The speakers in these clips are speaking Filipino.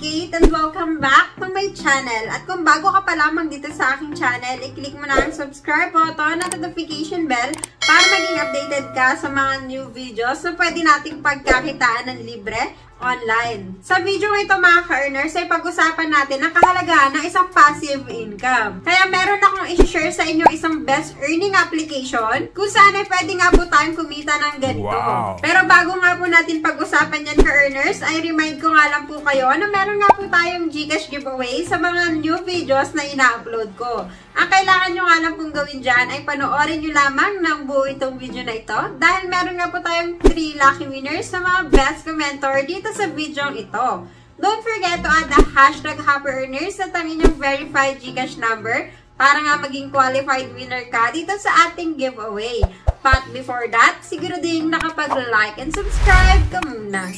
Kate and welcome back to my channel. At kung bago ka pa lamang dito sa aking channel, i-click mo na ang subscribe button at notification bell para maging updated ka sa mga new videos na pwede nating pagkakitaan ng libre online. Sa video ito mga ka-earners ay pag-usapan natin ang kahalagahan ng isang passive income. Kaya meron akong i-share sa inyo isang best earning application kung saan ay pwede nga po tayong kumita ng ganito. Wow. Pero bago nga po natin pag-usapan yan ka-earners, ay remind ko nga lang po kayo na meron nga po tayong GCash giveaway sa mga new videos na ina-upload ko. Ang kailangan nyo nga lang pong gawin dyan ay panoorin nyo lamang ng buo itong video na ito dahil meron nga po tayong 3 lucky winners sa mga best commenter dito sa video ito. Don't forget to add the hashtag HappyEarners at ang inyong verified GCash number para nga maging qualified winner ka dito sa ating giveaway. But before that, siguro din nakapag-like and subscribe ka muna.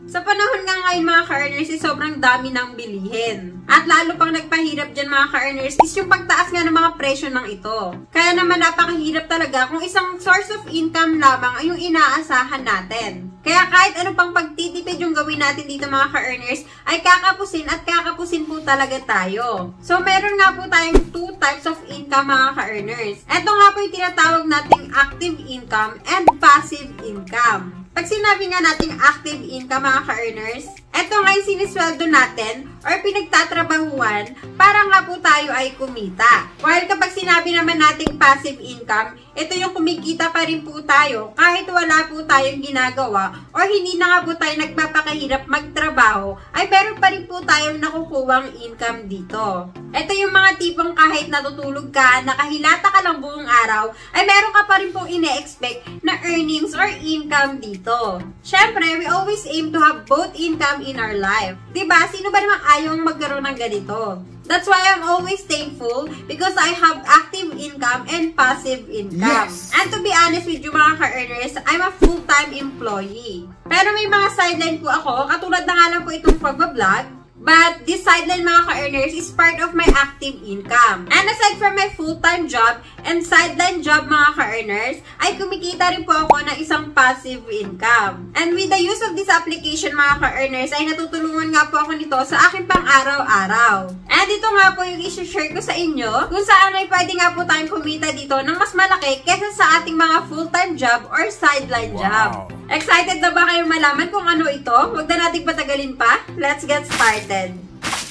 Sa panahon nga ngayon mga ka-earners, sobrang dami ng bilihin. At lalo pang nagpahirap dyan mga ka-earners is yung pagtaas nga ng mga presyo ng ito. Kaya naman napakahirap talaga kung isang source of income lamang ay yung inaasahan natin. Kaya kahit ano pang pagtitipid yung gawin natin dito mga ka-earners, ay kakapusin po talaga tayo. So meron nga po tayong 2 types of income mga ka-earners. Ito nga po yung tinatawag nating active income and passive income. Pag sinabi nga nating active income mga ka-earners, ito nga yung sinisweldo natin or pinagtatrabahuan para nga po tayo ay kumita. While kapag sinabi naman nating passive income, ito yung kumikita pa rin po tayo kahit wala po tayong ginagawa or hindi na nga po tayo nagpapakahirap magtrabaho, ay meron pa rin po tayong nakukuwang income dito. Ito yung mga tipong kahit natutulog ka, nakahilata ka lang buong araw, ay meron ka pa rin pong ine-expect na earnings or income dito. Syempre, we always aim to have both income in our life. Diba? Sino ba namang ayaw magkaroon ng ganito? That's why I'm always thankful because I have active income and passive income. Yes. And to be honest with you mga ka-earners, I'm a full-time employee. Pero may mga sideline po ako, katulad na nga lang po itong pagbablog. But this sideline mga ka-earners is part of my active income. And aside from my full-time job and sideline job mga ka-earners, ay kumikita rin po ako ng isang passive income. And with the use of this application mga ka-earners, ay natutulungan nga po ako nito sa aking pang-araw-araw. And ito nga po yung i-share ko sa inyo kung saan ay pwede nga po tayong kumita dito ng mas malaki kesa sa ating mga full-time job or sideline job. Excited na ba kayong malaman kung ano ito? Huwag na nating patagalin pa. Let's get started.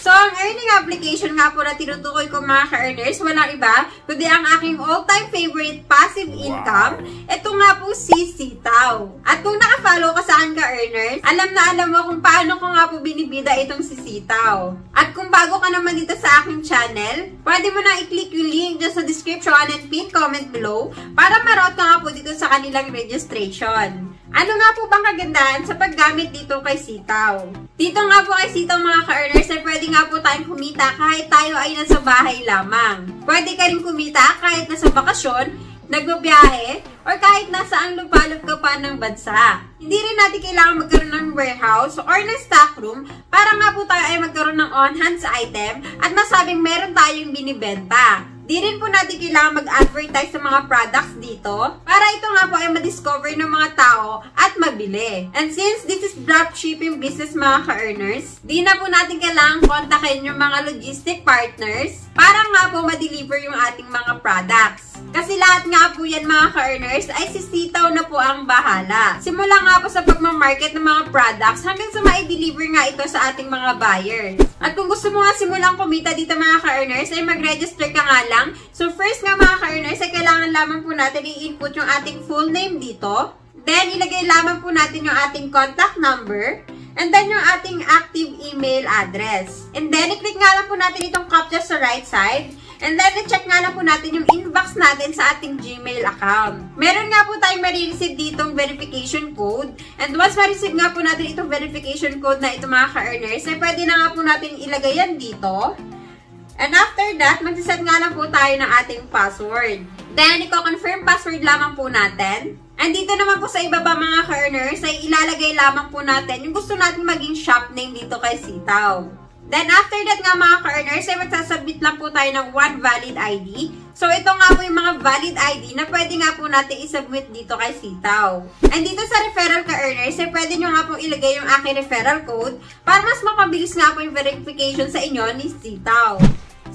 So, ang earning application nga po na tinutukoy ko mga ka-earners, walang iba, kundi ang aking all-time favorite passive income, ito nga po si Sitaw. At kung naka-follow ka sa akin ka-earners, alam na alam mo kung paano ko nga po binibida itong si Sitaw. At kung bago ka naman dito sa aking channel, pwede mo na i-click yung link dyan sa description and pin comment below para ma-route ka nga po dito sa kanilang registration. Ano nga po bang kagandahan sa paggamit dito kay Sitaw? Dito nga po kay Sitaw mga ka-earners ay pwede nga po tayong kumita kahit tayo ay nasa bahay lamang. Pwede ka rin kumita kahit nasa bakasyon, nagbabiyahe, or kahit nasaan lupalop ka pa ng bansa. Hindi rin natin kailangan magkaroon ng warehouse or ng stockroom para nga po tayo ay magkaroon ng on-hands item at masabing meron tayong binibenta. Di rin po natin kailangan mag-advertise sa mga products dito para ito nga po ay ma-discover ng mga tao at mabili. And since this is dropshipping business mga ka-earners, di na po natin kailangan kontakin yung mga logistic partners para nga po ma-deliver yung ating mga products. Kasi lahat nga po yan mga ka-earners ay si Sitaw na po ang bahala. Simula nga po sa pagmamarket ng mga products hanggang sa ma-deliver nga ito sa ating mga buyers. At kung gusto mo nga simulang kumita dito mga ka-earners ay mag-register ka nga lang. So first nga mga ka-earners ay kailangan lamang po natin i-input yung ating full name dito. Then ilagay lamang po natin yung ating contact number. And then yung ating active email address. And then i-click nga lang po natin itong captcha sa right side. And then, check nga lang po natin yung inbox natin sa ating Gmail account. Meron nga po tayong marireceive ditong verification code. And once ma-receive nga po natin itong verification code na ito mga ka-earners, ay pwede na nga po natin ilagay yan dito. And after that, magsiset nga lang po tayo ng ating password. Then, i-confirm password lamang po natin. And dito naman po sa ibaba mga ka-earners, ay ilalagay lamang po natin yung gusto natin maging shop name dito kay Sitaw. Then, after that nga mga ka-earners, ay magsasubmit lang po tayo ng one valid ID. So, ito nga po yung mga valid ID na pwede nga po natin isubmit dito kay Sitaw. And dito sa referral ka-earners, ay pwede nyo nga po ilagay yung aking referral code para mas mapabilis nga po yung verification sa inyo ni Sitaw.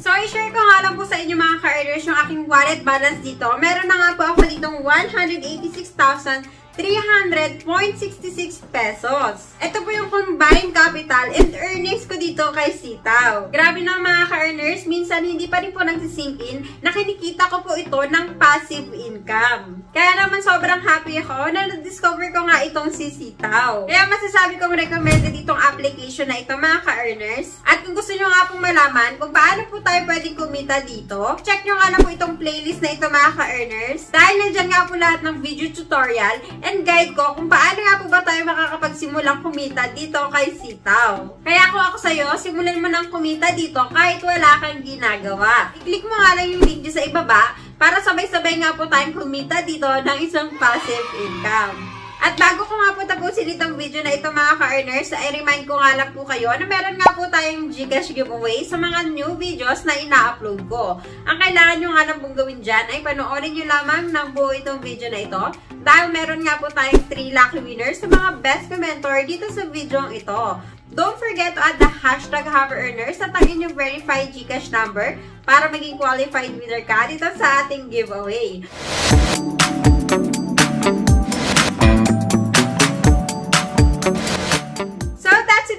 So, i-share ko nga lang po sa inyo mga ka-earners yung aking wallet balance dito. Meron na nga po ako ditong 186,300.66 pesos. Ito po yung combined capital and earnings ko dito kay Sitaw. Grabe na mga ka-earners, minsan hindi pa rin po nagsisink in na kinikita ko po ito ng passive income. Kaya naman sobrang happy ako na na-discover ko nga itong si Sitaw. Kaya masasabi kong recommended itong application na ito mga ka-earners. At kung gusto nyo nga pong malaman kung paano po tayo pwedeng kumita dito, check nyo nga lang po itong playlist na ito mga ka-earners. Dahil nandyan nga po lahat ng video tutorial and guide ko kung paano nga po ba tayo makakapagsimulang kumita dito kay Sitaw. Kaya kung ako sa'yo, simulan mo ng kumita dito kahit wala kang ginagawa. I-click mo nga lang yung link dyan sa ibaba para sabay-sabay nga po tayong kumita dito ng isang passive income. At bago ko nga po tapusin itong video na ito mga ka-earners, ay remind ko nga lang po kayo na meron nga po tayong GCash giveaway sa mga new videos na ina-upload ko. Ang kailangan nyo nga lang pong gawin dyan ay panoorin nyo lamang ng buo itong video na ito dahil meron nga po tayong 3 lucky winners sa mga best commenter dito sa video ito. Don't forget to add the hashtag HappyEarners at ang inyong verified GCash number para maging qualified winner ka dito sa ating giveaway.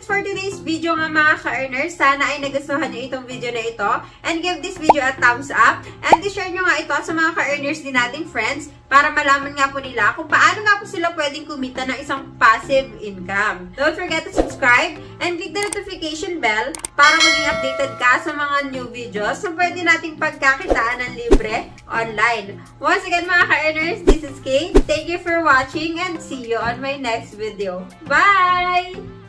For today's video nga mga ka-earners, sana ay nagustuhan nyo itong video na ito and give this video a thumbs up and i-share nyo nga ito sa mga ka-earners din nating friends para malaman nga po nila kung paano nga po sila pwedeng kumita ng isang passive income. Don't forget to subscribe and click the notification bell para maging updated ka sa mga new videos na pwede nating pagkakitaan ng libre online. Once again mga ka-earners, this is Kate. Thank you for watching and see you on my next video. Bye!